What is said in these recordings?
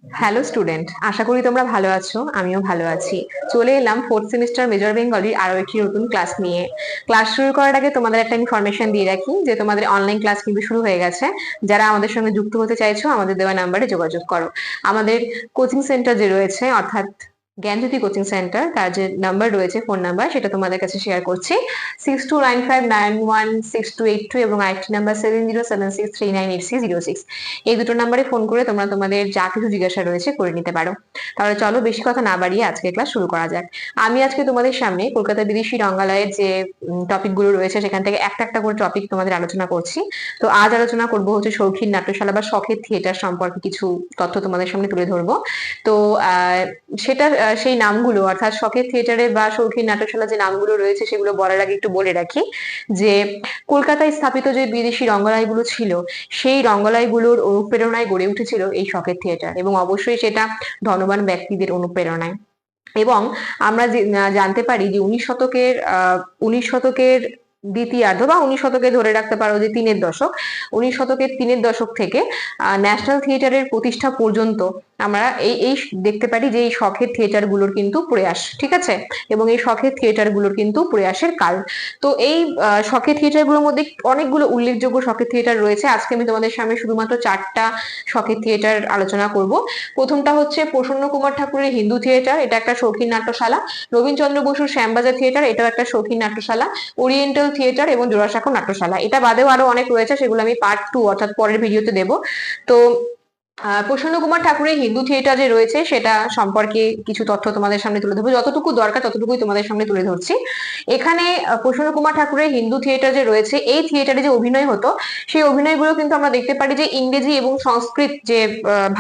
Hello student, আশা করি তোমরা ভালো আছো। আমিও ভালো আছি। চলে এলাম ফোর্থ সেমিস্টার মেজর বেঙ্গলির আরো একটি নতুন ক্লাস নিয়ে। ক্লাস শুরু করার আগে তোমাদের একটা ইনফরমেশন দিয়ে রাখি যে তোমাদের অনলাইন ক্লাস কিন্তু শুরু হয়ে গেছে। যারা আমাদের সঙ্গে যুক্ত হতে চাইছো আমাদের দেওয়া নাম্বারে যোগাযোগ করো। আমাদের কোচিং সেন্টার যে রয়েছে অর্থাৎ জ্ঞানজ্যোতি কোচিং সেন্টার, তার যে নাম্বার রয়েছে, ফোন নাম্বার, সেটা তোমাদের কাছে শেয়ার করছি। 6295916282 এবং আরেকটি নাম্বার 7076398606। এই দুটো নাম্বারে ফোন করে তোমরা তোমাদের যা কিছু জিজ্ঞাসা রয়েছে করে নিতে পারো। তাহলে চলো বেশি কথা না বাড়িয়ে আজকে ক্লাস শুরু করা যাক। আমি আজকে তোমাদের সামনে কলকাতা বিদেশি রঙ্গালয়ের যে টপিক গুলো রয়েছে সেখান থেকে একটা একটা করে টপিক তোমাদের আলোচনা করছি। তো আজ আলোচনা করবো হচ্ছে শৌখিন নাট্যশালা বা শখের থিয়েটার সম্পর্কে কিছু তথ্য তোমাদের সামনে তুলে ধরবো। তো সেটা সেই নামগুলো অর্থাৎ শখের থিয়েটারে বা শৌখিন নাট্যশালা যে নামগুলো রয়েছে সেগুলো বলার আগে একটু বলে রাখি যে কলকাতায় স্থাপিত যে বিদেশি রঙ্গলয়গুলো ছিল সেই রঙ্গলয়গুলোর অনুপ্রেরণায় গড়ে উঠেছিল এই শখের থিয়েটার, এবং অবশ্যই সেটা ধনবান ব্যক্তিদের অনুপ্রেরণায়। এবং আমরা জানতে পারি যে 19 শতকের দ্বিতীয়ার্ধ বা 19 শতকে ধরে রাখতে পারো যে 3-এর দশক, 19 শতকের 3-এর দশক থেকে ন্যাশনাল থিয়েটারের প্রতিষ্ঠা পর্যন্ত আমরা এই এই দেখতে পারি যে এই শখের থিয়েটার গুলোর কিন্তু প্রয়াস, ঠিক আছে, এবং এই শখের থিয়েটার গুলোর কিন্তু প্রয়াসের কাল। তো এই শখের থিয়েটার গুলোর মধ্যে অনেকগুলো উল্লেখযোগ্য শখের থিয়েটার রয়েছে। আজকে আমি তোমাদের সামনে শুধুমাত্র 4টা শখের থিয়েটার আলোচনা করব। প্রথমটা হচ্ছে প্রসন্ন কুমার ঠাকুরের হিন্দু থিয়েটার, এটা একটা শৌখিন নাট্যশালা। রবীন্দ্রচন্দ্র বসুর শ্যামবাজার থিয়েটার, এটাও একটা শৌখিন নাট্যশালা। ওরিয়েন্টাল থিয়েটার এবং জোড়াসাঁকো নাট্যশালা। এটা বাদেও আরো অনেক রয়েছে, সেগুলো আমি পার্ট 2 অর্থাৎ পরের ভিডিওতে দেব। তো প্রসন্ন কুমার ঠাকুরের হিন্দু থিয়েটার যে রয়েছে সেটা সম্পর্কে কিছু তথ্য তোমাদের সামনে তুলে ধরবো, যতটুকু দরকার ততটুকুই তোমাদের সামনে তুলে ধরছি। এখানে প্রসন্ন কুমার ঠাকুরের হিন্দু থিয়েটার যে রয়েছে, এই থিয়েটারে যে অভিনয় হতো সেই অভিনয়গুলো কিন্তু আমরা দেখতে পারি যে ইংরেজি এবং সংস্কৃত যে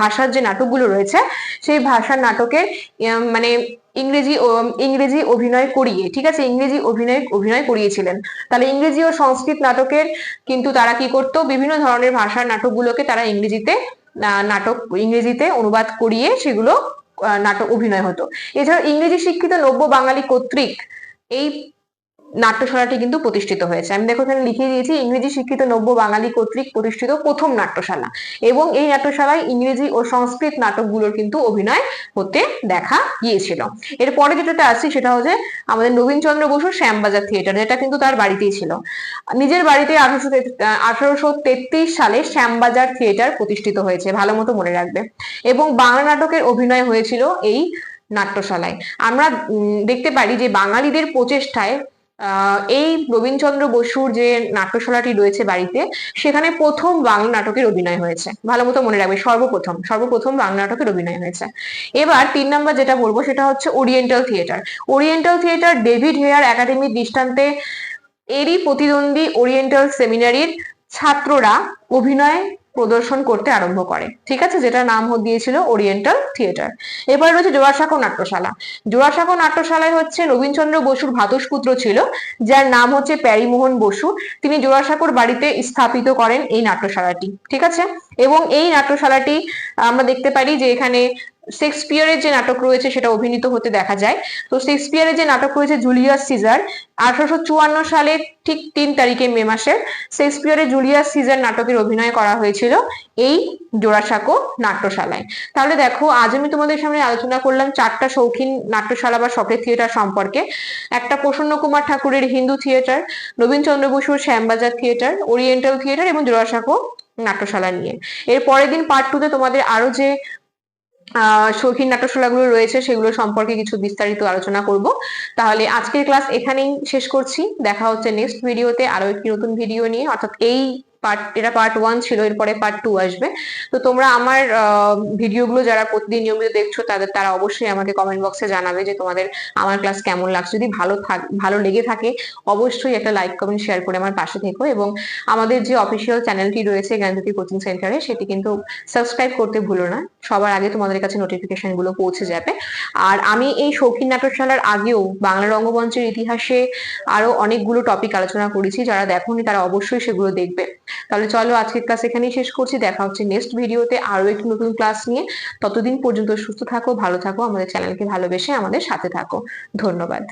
ভাষার যে নাটকগুলো রয়েছে সেই ভাষার নাটকের মানে ইংরেজি অভিনয় করিয়ে, ঠিক আছে, ইংরেজি অভিনয় করিয়েছিলেন। তাহলে ইংরেজি ও সংস্কৃত নাটকের কিন্তু তারা কি করতো, বিভিন্ন ধরনের ভাষার নাটকগুলোকে তারা ইংরেজিতে অনুবাদ করিয়ে সেগুলো নাটক অভিনয় হতো। এছাড়া ইংরেজি শিক্ষিত নব্য বাঙালি কর্তৃক এই নাট্যশালাটি কিন্তু প্রতিষ্ঠিত হয়েছে। আমি দেখো এখানে লিখে দিয়েছি ইংরেজি শিক্ষিত নব্য বাঙালি কর্তৃক প্রতিষ্ঠিত প্রথম নাট্যশালা, এবং এই নাট্যশালায় ইংরেজি ও সংস্কৃত নাটকগুলোর কিন্তু অভিনয় হতে দেখা গিয়েছিল। এরপরে যেটাতে আসছি সেটা হচ্ছে আমাদের নবীনচন্দ্র বসুর শ্যামবাজার থিয়েটার, যেটা কিন্তু তার বাড়িতেই ছিল। নিজের বাড়িতে 1833 সালে শ্যামবাজার থিয়েটার প্রতিষ্ঠিত হয়েছে, ভালো মতো মনে রাখবে। এবং বাংলা নাটকের অভিনয় হয়েছিল এই নাট্যশালায়। আমরা দেখতে পারি যে বাঙালিদের প্রচেষ্টায় এই রবীন্দ্রচন্দ্র বসুর যে নাট্যশালাটি রয়েছে বাড়িতে, সেখানে প্রথম বাংলা নাটকের অভিনয় হয়েছে, ভালো মতো মনে রাখবে, সর্বপ্রথম বাংলা নাটকের অভিনয় হয়েছে। এবার 3 নাম্বার যেটা বলবো সেটা হচ্ছে oriental theatre. Oriental theatre David Hare একাডেমির দৃষ্টান্তে এরই প্রতিদ্বন্দ্বী ওরিয়েন্টাল সেমিনারির ছাত্ররা অভিনয় প্রদর্শন করতে আরম্ভ করে, ঠিক আছে, যেটা নাম দিয়েছিল ওরিয়েন্টাল থিয়েটার। এবার রয়েছে জোড়াসাঁকো নাট্যশালা। জোড়াসাঁকো নাট্যশালায় হচ্ছে নবীনচন্দ্র বসুর ভ্রাতুষ্পুত্র ছিল, যার নাম হচ্ছে প্যারীমোহন বসু। তিনি জোড়াসাঁকোর বাড়িতে স্থাপিত করেন এই নাট্যশালাটি, ঠিক আছে। এবং এই নাট্যশালাটি আমরা দেখতে পারি যে এখানে শেক্সপিয়ারের যে নাটক রয়েছে সেটা অভিনীত হতে দেখা যায়। তো শেক্সপিয়ারের যে নাটক রয়েছে জুলিয়াস সিজার, 1854 সালের ঠিক 3 তারিখে মে মাসে শেক্সপিয়ারের জুলিয়াস সিজার নাটকের অভিনয় করা হয়েছিল এই জোড়াসাঁকো নাট্যশালায়। তাহলে দেখো আজ আমি তোমাদের সামনে আলোচনা করলাম 4টা শৌখিন নাট্যশালা বা শখের থিয়েটার সম্পর্কে। একটা প্রসন্ন কুমার ঠাকুরের হিন্দু থিয়েটার, নবীনচন্দ্র বসুর শ্যামবাজার থিয়েটার, ওরিয়েন্টাল থিয়েটার এবং জোড়াসাঁকো নাট্যশালা নিয়ে। এর পরের দিন পার্ট 2 তে তোমাদের আরো যে শৌখিন নাট্যশালাগুলো রয়েছে সেগুলো সম্পর্কে কিছু বিস্তারিত আলোচনা করব। তাহলে আজকের ক্লাস এখানেই শেষ করছি। দেখা হচ্ছে নেক্সট ভিডিওতে আরো একটি নতুন ভিডিও নিয়ে, অর্থাৎ এটা পার্ট 1 ছিল, এরপরে পার্ট 2 আসবে। তো তোমরা আমার ভিডিওগুলো যারা প্রতিদিন নিয়মিত দেখছো তারা অবশ্যই আমাকে কমেন্ট বক্সে জানাবে যে তোমাদের আমার ক্লাস কেমন লাগছে। যদি ভালো লেগে থাকে অবশ্যই একটা লাইক কমেন্ট শেয়ার করে আমার পাশে থেকো, এবং আমাদের যে অফিসিয়াল চ্যানেলটি রয়েছে জ্ঞানজ্যোতি কোচিং সেন্টারে সেটি কিন্তু সাবস্ক্রাইব করতে ভুলো না, সবার আগে তোমাদের কাছে নোটিফিকেশন গুলো পৌঁছে যাবে। আর আমি এই শৌখিন নাট্যশালার আগেও বাংলা রঙ্গমঞ্চের ইতিহাসে আরো অনেকগুলো টপিক আলোচনা করেছি, যারা দেখোনি তারা অবশ্যই সেগুলো দেখবে। তাহলে চলো আজকের ক্লাস এখানেই শেষ করছি। দেখা হচ্ছে নেক্সট ভিডিওতে আরো একটি নতুন ক্লাস নিয়ে। ততদিন পর্যন্ত সুস্থ থাকো, ভালো থাকো, আমাদের চ্যানেলকে ভালোবেসে আমাদের সাথে থাকো। ধন্যবাদ।